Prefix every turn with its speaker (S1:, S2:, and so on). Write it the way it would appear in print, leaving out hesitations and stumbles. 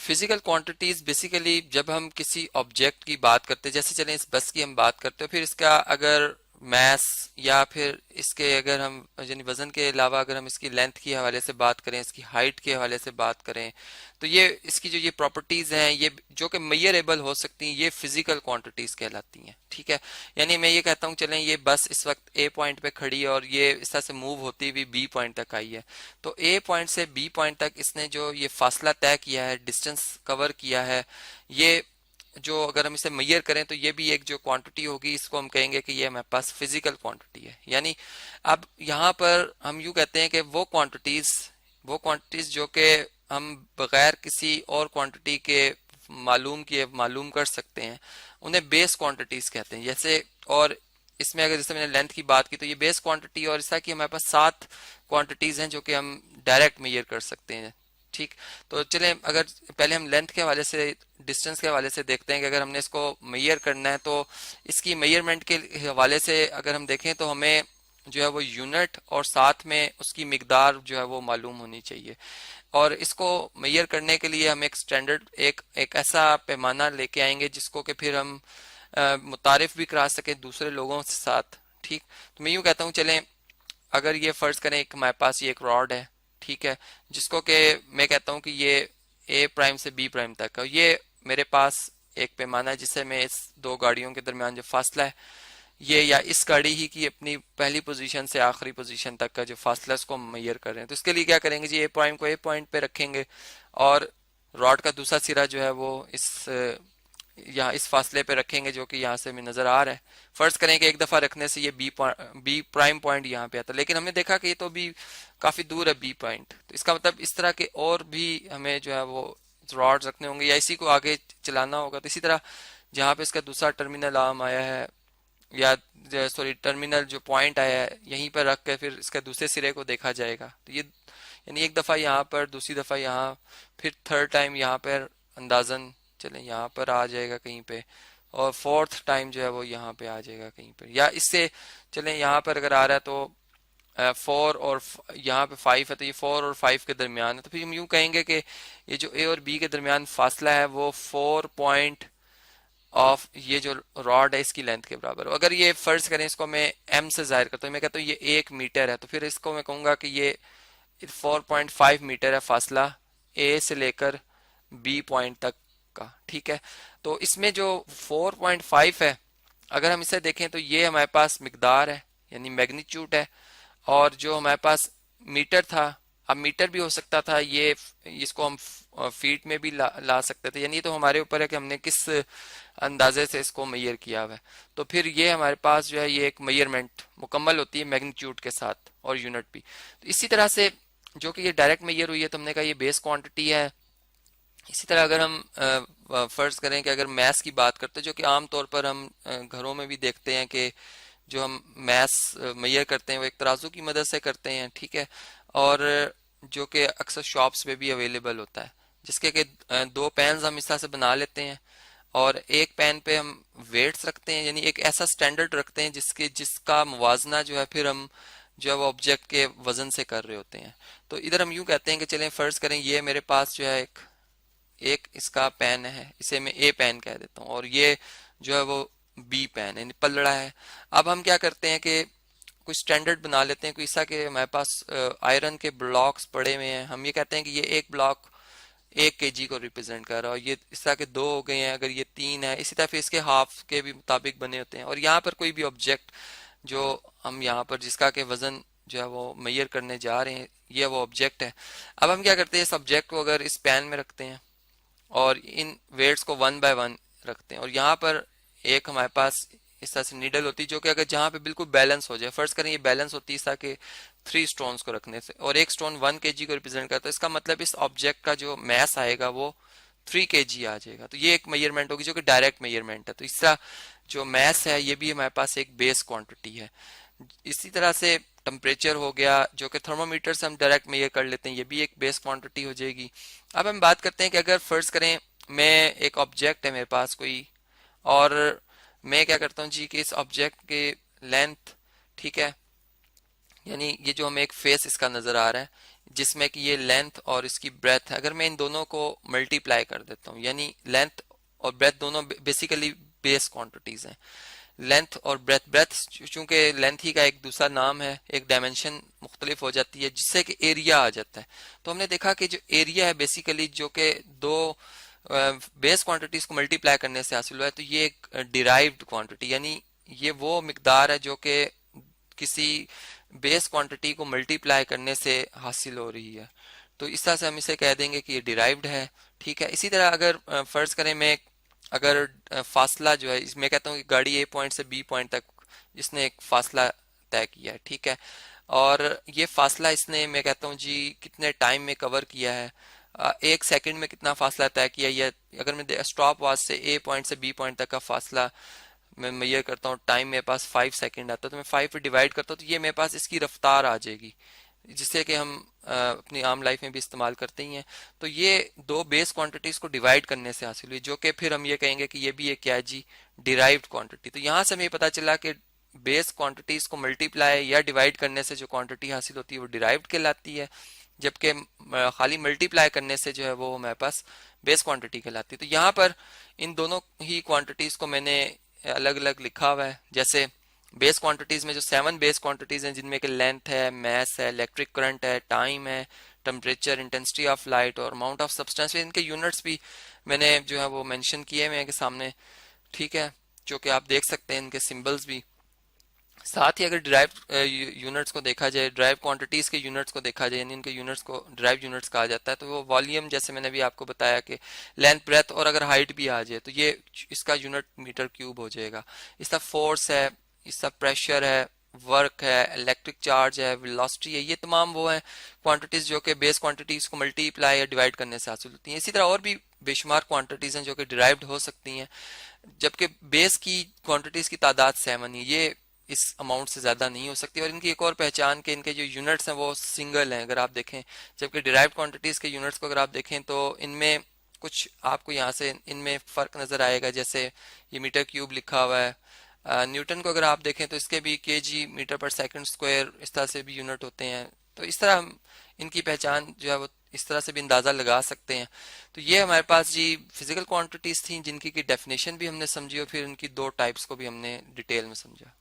S1: Physical quantities basically जब हम किसी ऑब्जेक्ट की बात करते हैं, जैसे चलें इस बस की हम बात करते हैं, फिर इसका अगर मैस या फिर इसके अगर हम यानी वजन के अलावा अगर हम इसकी लेंथ के हवाले से बात करें, इसकी हाइट के हवाले से बात करें, तो ये इसकी जो ये प्रॉपर्टीज हैं ये जो कि मेजरेबल हो सकती हैं, ये फिजिकल क्वांटिटीज कहलाती हैं। ठीक है, यानी मैं ये कहता हूँ चलें ये बस इस वक्त ए पॉइंट पे खड़ी है और ये इस तरह से मूव होती हुई बी पॉइंट तक आई है, तो ए पॉइंट से बी पॉइंट तक इसने जो ये फासला तय किया है, डिस्टेंस कवर किया है, ये जो अगर हम इसे मेजर करें तो ये भी एक जो क्वांटिटी होगी, इसको हम कहेंगे कि ये हमारे पास फिजिकल क्वांटिटी है। यानी अब यहाँ पर हम यूँ कहते हैं कि वो क्वांटिटीज जो कि हम बगैर किसी और क्वांटिटी के मालूम कर सकते हैं, उन्हें बेस क्वांटिटीज कहते हैं। जैसे और इसमें अगर जैसे मैंने लेंथ की बात की तो ये बेस क्वांटिटी, और ऐसा कि हमारे पास 7 क्वांटिटीज हैं जो कि हम डायरेक्ट मेजर कर सकते हैं। ठीक, तो चलें अगर पहले हम लेंथ के हवाले से, डिस्टेंस के हवाले से देखते हैं कि अगर हमने इसको मेजर करना है तो इसकी मेजरमेंट के हवाले से अगर हम देखें तो हमें जो है वो यूनिट और साथ में उसकी मिकदार जो है वो मालूम होनी चाहिए। और इसको मेजर करने के लिए हम एक स्टैंडर्ड एक ऐसा पैमाना लेके आएंगे जिसको कि फिर हम मुतारिफ भी करा सके दूसरे लोगों के साथ। ठीक, तो मैं यूँ कहता हूँ चलें अगर ये फर्ज करें एक हमारे पास ये एक रॉड है, ठीक है, जिसको कि मैं कहता हूँ कि ये ए प्राइम से बी प्राइम तक है, ये मेरे पास एक पैमाना है जिससे मैं इस दो गाड़ियों के दरमियान जो फासला है ये, या इस गाड़ी ही की अपनी पहली पोजीशन से आखिरी पोजीशन तक का जो फासला है उसको हम मेजर कर रहे हैं। तो इसके लिए क्या करेंगे जी, ए प्राइम को ए पॉइंट पे रखेंगे और रॉड का दूसरा सिरा जो है वो यहाँ इस फासले पे रखेंगे जो कि यहाँ से हमें नजर आ रहा है। फर्ज करें कि एक दफा रखने से ये बी प्राइम पॉइंट यहाँ पे आता है, लेकिन हमने देखा कि ये तो भी काफी दूर है बी पॉइंट, तो इसका मतलब इस तरह के और भी हमें जो है वो रॉड्स रखने होंगे या इसी को आगे चलाना होगा। तो इसी तरह जहाँ पे इसका दूसरा टर्मिनल आर्म आया है, या सॉरी टर्मिनल जो पॉइंट आया है, यहीं पर रख कर फिर इसका दूसरे सिरे को देखा जाएगा। तो ये यानी एक दफा यहाँ पर, दूसरी दफा यहाँ, फिर थर्ड टाइम यहाँ पर अंदाजन चलें यहाँ पर आ जाएगा कहीं पे, और फोर्थ टाइम जो है वो यहाँ पे आ जाएगा कहीं पर, या इससे चलें यहाँ पर अगर आ रहा है तो 4 और यहाँ पे 5 है, तो ये 4 और 5 के दरमियान है, तो फिर हम यूँ कहेंगे कि ये जो ए और बी के दरमियान फासला है वो 4 पॉइंट ऑफ ये जो रॉड है इसकी लेंथ के बराबर हो। अगर ये फर्ज करें इसको मैं एम से जाहिर करता हूँ, मैं कहता हूँ ये 1 मीटर है, तो फिर इसको मैं कहूँगा कि ये 4.5 मीटर है फासला ए से लेकर बी पॉइंट तक का। ठीक है, तो इसमें जो 4.5 है, अगर हम इसे देखें तो ये हमारे पास मिकदार है यानी मैग्नीट्यूड है, और जो हमारे पास मीटर था, अब मीटर भी हो सकता था, ये इसको हम फीट में भी ला सकते थे, यानी तो हमारे ऊपर है कि हमने किस अंदाजे से इसको मेजर किया हुआ है। तो फिर ये हमारे पास जो है ये एक मेजरमेंट मुकम्मल होती है मैग्नीट्यूड के साथ और यूनिट भी। तो इसी तरह से जो कि ये डायरेक्ट मेजर हुई है, तो हमने कहा ये बेस क्वांटिटी है। इसी तरह अगर हम फर्ज करें कि अगर मैथ्स की बात करते हैं, जो कि आम तौर पर हम घरों में भी देखते हैं कि जो हम मैथ्स मेजर करते हैं वो एक तराजू की मदद से करते हैं। ठीक है, और जो कि अक्सर शॉप्स में भी अवेलेबल होता है, जिसके कि दो पेन्स हम इस तरह से बना लेते हैं और एक पेन पे हम वेट्स रखते हैं, यानी एक ऐसा स्टैंडर्ड रखते हैं जिसका मुवाजना जो है फिर हम जो है वो ऑब्जेक्ट के वजन से कर रहे होते हैं। तो इधर हम यूं कहते हैं कि चलें फर्ज करें ये मेरे पास जो है एक एक इसका पेन है, इसे मैं ए पेन कह देता हूँ, और ये जो है वो बी पेन यानी पलड़ा है। अब हम क्या करते हैं कि कुछ स्टैंडर्ड बना लेते हैं, कोई ऐसा कि हमारे पास आयरन के ब्लॉक्स पड़े हुए हैं, हम ये कहते हैं कि ये एक ब्लॉक 1 kg को रिप्रेजेंट कर रहा है, और ये इस तरह के 2 हो गए हैं, अगर ये 3 है, इसी तरह फिर इसके हाफ के भी मुताबिक बने होते हैं। और यहाँ पर कोई भी ऑब्जेक्ट जो हम यहाँ पर जिसका के वजन जो है वो मेजर करने जा रहे हैं, ये वो ऑब्जेक्ट है। अब हम क्या करते हैं, इस ऑब्जेक्ट को अगर इस पेन में रखते हैं और इन वेट्स को 1 बाय 1 रखते हैं, और यहाँ पर एक हमारे पास इस तरह से नीडल होती है जो कि अगर जहाँ पे बिल्कुल बैलेंस हो जाए, फर्ज करें ये बैलेंस होती है इस तरह के 3 स्टोन्स को रखने से, और एक स्टोन 1 kg को रिप्रेजेंट करता है, इसका मतलब इस ऑब्जेक्ट का जो मैस आएगा वो 3 kg आ जाएगा। तो ये एक मेजरमेंट होगी जो कि डायरेक्ट मेजरमेंट है। तो इस तरह जो मैस है ये भी हमारे पास एक बेस क्वांटिटी है। इसी तरह से टेम्परेचर हो गया जो कि थर्मोमीटर से हम डायरेक्ट मेजर कर लेते हैं, ये भी एक बेस क्वांटिटी हो जाएगी। अब हम बात करते हैं कि अगर फर्ज करें मैं एक ऑब्जेक्ट है मेरे पास कोई, और मैं क्या करता हूँ जी कि इस ऑब्जेक्ट के लेंथ, ठीक है, यानी ये जो हमें एक फेस इसका नजर आ रहा है, जिसमें कि ये लेंथ और इसकी ब्रेथ है, अगर मैं इन दोनों को मल्टीप्लाई कर देता हूँ, यानी लेंथ और ब्रेथ दोनों बेसिकली बेस क्वांटिटीज हैं। लेंथ और ब्रेथ, ब्रेथ चूंकि लेंथ ही का एक दूसरा नाम है, एक डायमेंशन मुख्तलिफ हो जाती है जिससे कि एरिया आ जाता है। तो हमने देखा कि जो एरिया है बेसिकली जो कि दो बेस क्वांटिटीज को मल्टीप्लाई करने से हासिल हुआ है, तो ये एक डिराइव्ड क्वांटिटी, यानी ये वो मिकदार है जो कि किसी बेस क्वांटिटी को मल्टीप्लाई करने से हासिल हो रही है। तो इस तरह से हम इसे कह देंगे कि ये डिराइव्ड है। ठीक है, इसी तरह अगर फर्ज करें मैं, अगर फासला जो है, इसमें कहता हूँ कि गाड़ी ए पॉइंट से बी पॉइंट तक इसने एक फासला तय किया है, ठीक है, और ये फासला इसने, मैं कहता हूँ जी, कितने टाइम में कवर किया है, 1 सेकंड में कितना फासला तय किया, या अगर मैं स्टॉप वॉच से ए पॉइंट से बी पॉइंट तक का फासला मैं मेजर करता हूँ, टाइम मेरे पास 5 सेकंड आता है, तो मैं 5 पे डिवाइड करता हूँ तो ये मेरे पास इसकी रफ्तार आ जाएगी, जिससे कि हम अपनी आम लाइफ में भी इस्तेमाल करते ही हैं। तो ये दो बेस क्वांटिटीज को डिवाइड करने से हासिल हुई, जो कि फिर हम ये कहेंगे कि ये भी एक क्या है जी, डिराइव्ड क्वांटिटी। तो यहाँ से हमें पता चला कि बेस क्वांटिटीज को मल्टीप्लाई या डिवाइड करने से जो क्वांटिटी हासिल होती है वो डिराइव्ड कहलाती है, जबकि खाली मल्टीप्लाई करने से जो है वो हमारे पास बेस क्वांटिटी कहलाती है। तो यहाँ पर इन दोनों ही क्वांटिटीज को मैंने अलग अलग लिखा हुआ है। जैसे बेस क्वांटिटीज में जो 7 बेस क्वांटिटीज हैं, जिनमें कि लेंथ है, मैस है, इलेक्ट्रिक करंट है, टाइम है, टेम्परेचर, इंटेंसिटी ऑफ लाइट और अमाउंट ऑफ सब्सटेंस, इनके यूनिट्स भी मैंने जो है वो मेंशन किए हुए हैं के सामने, ठीक है, जो कि आप देख सकते हैं इनके सिंबल्स भी। साथ ही अगर ड्राइव यूनिट्स को देखा जाए, ड्राइव क्वांटिटीज के यूनिट्स को देखा जाए, यानी इनके यूनिट्स को ड्राइव यूनिट्स कहा जाता है, तो वो वॉल्यूम, जैसे मैंने भी आपको बताया कि लेंथ, ब्रेथ और अगर हाइट भी आ जाए तो ये इसका यूनिट मीटर क्यूब हो जाएगा। इसका फोर्स है, इसका प्रेशर है, वर्क है, इलेक्ट्रिक चार्ज है, वेलोसिटी है, ये तमाम वो हैं क्वांटिटीज जो कि बेस क्वांटिटीज को मल्टीप्लाई या डिवाइड करने से हासिल होती हैं। इसी तरह और भी बेशुमार क्वांटिटीज हैं जो कि डिराइव्ड हो सकती हैं, जबकि बेस की क्वांटिटीज की तादाद 7 है, ये इस अमाउंट से ज़्यादा नहीं हो सकती। और इनकी एक और पहचान के इनके जो यूनिट्स हैं वो सिंगल हैं, अगर आप देखें, जबकि डिराइव्ड क्वांटिटीज़ के यूनिट्स को अगर आप देखें तो इनमें कुछ आपको यहाँ से इनमें फ़र्क नज़र आएगा। जैसे ये मीटर क्यूब लिखा हुआ है, न्यूटन को अगर आप देखें तो इसके भी केजी, मीटर पर सेकंड स्क्वायर, इस तरह से भी यूनिट होते हैं। तो इस तरह हम इनकी पहचान जो है वो इस तरह से भी अंदाज़ा लगा सकते हैं। तो ये हमारे पास जी फिजिकल क्वांटिटीज़ थी जिनकी की डेफिनेशन भी हमने समझी और फिर इनकी दो टाइप्स को भी हमने डिटेल में समझा।